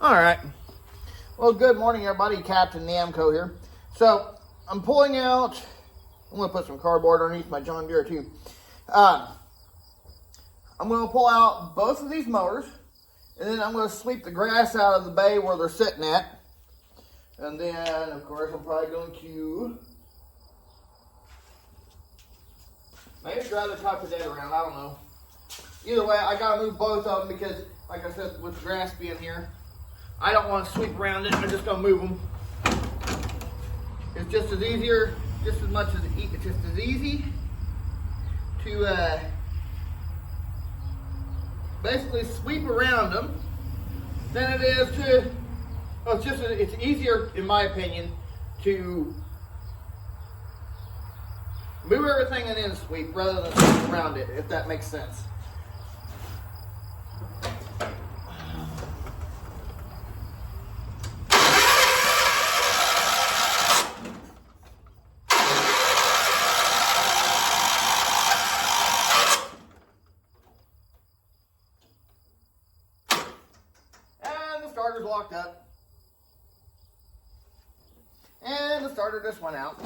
All right. Well, good morning, everybody. Captain Namco here. So, I'm pulling out, I'm going to put some cardboard underneath my John Deere too. I'm going to pull out both of these mowers, and then I'm going to sweep the grass out of the bay where they're sitting at. And then, of course, I'm probably going to maybe grab the top of that around, I don't know. Either way, I got to move both of them because, like I said, with the grass being here, I don't want to sweep around it. I'm just going to move them. It's just as easier, just as much as it's just as easy to basically sweep around them than it is to. Well, it's easier, in my opinion, to move everything and then sweep rather than sweep around it, if that makes sense. Starter's locked up. And the starter just went out.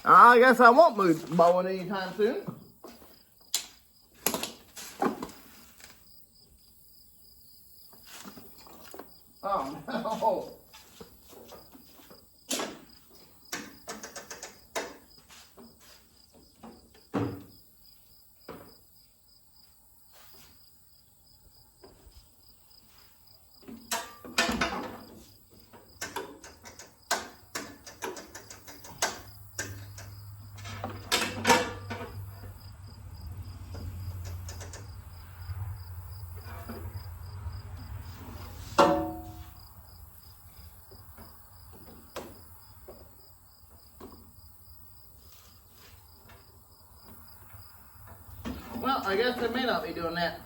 I guess I won't move mowing anytime soon. Oh no. Well, I guess they may not be doing that.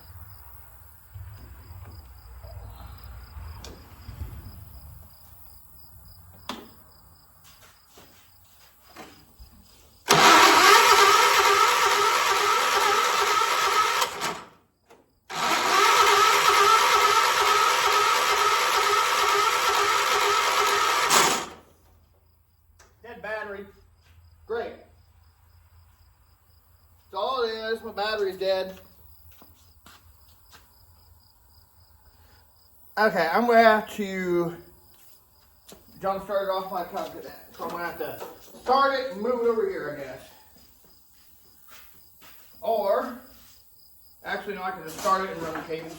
Dead battery. Great. That's all it is. My battery's dead. Okay, I'm going to have to jump start it off my cup to that. So I'm going to have to start it and move it over here, I guess. Or, actually, no, I can just start it and run the cables.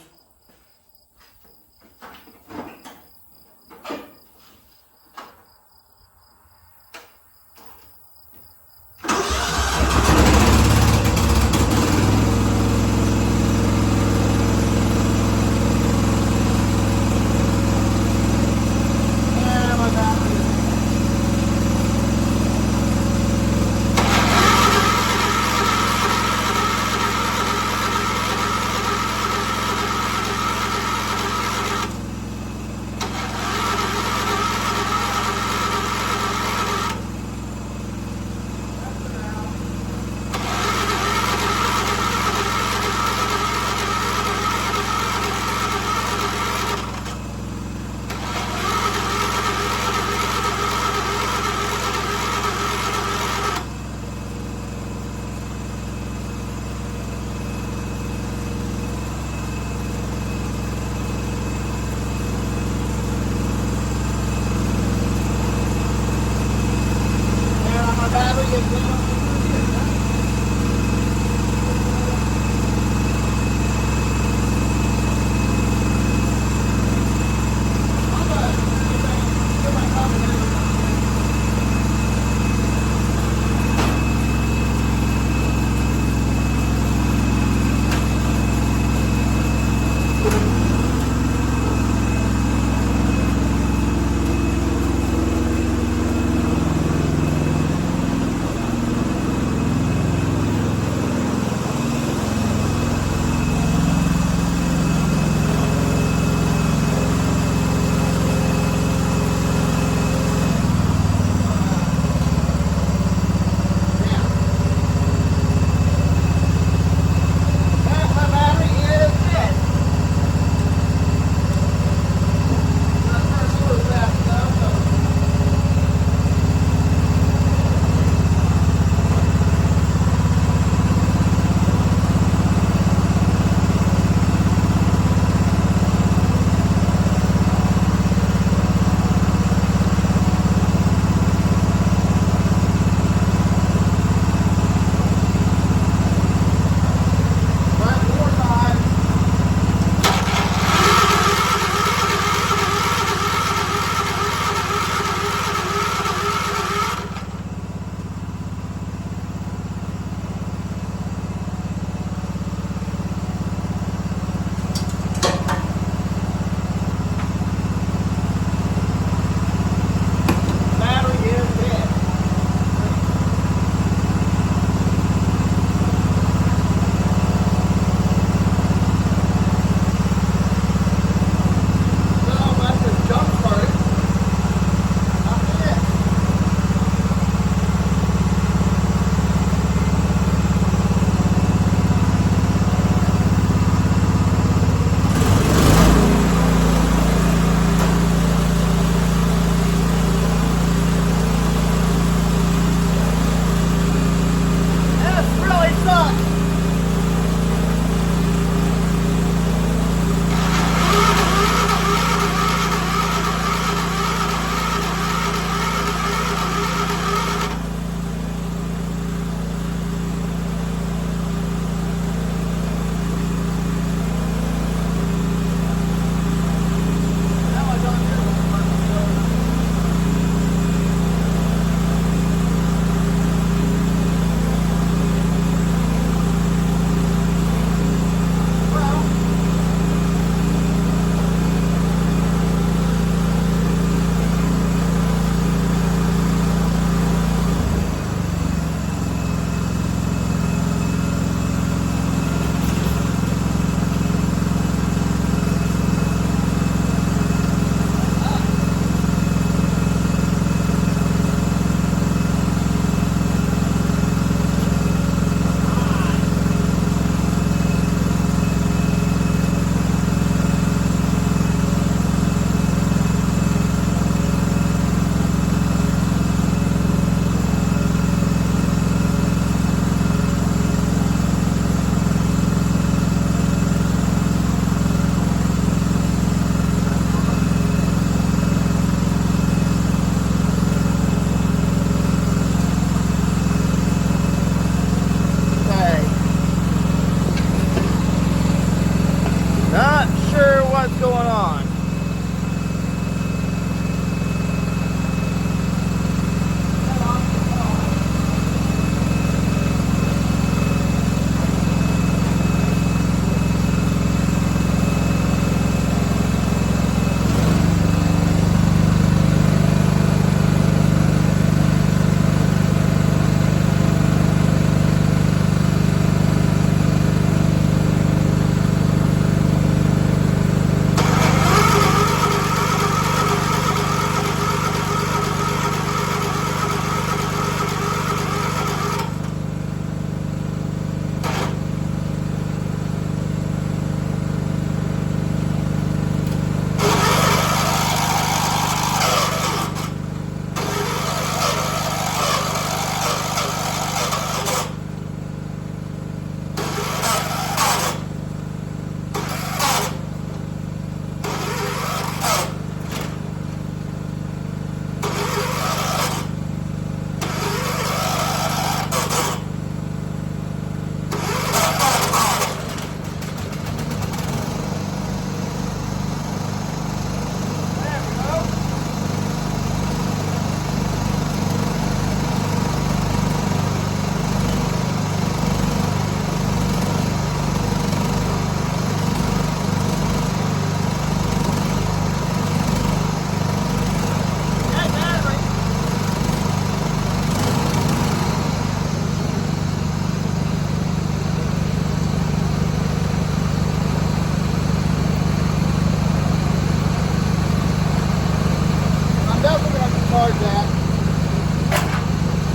car's at.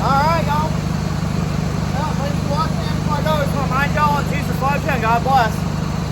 Alright, y'all. Well, thanks for watching. Before I go, I just want to remind y'all, and Jesus loves you, and God bless.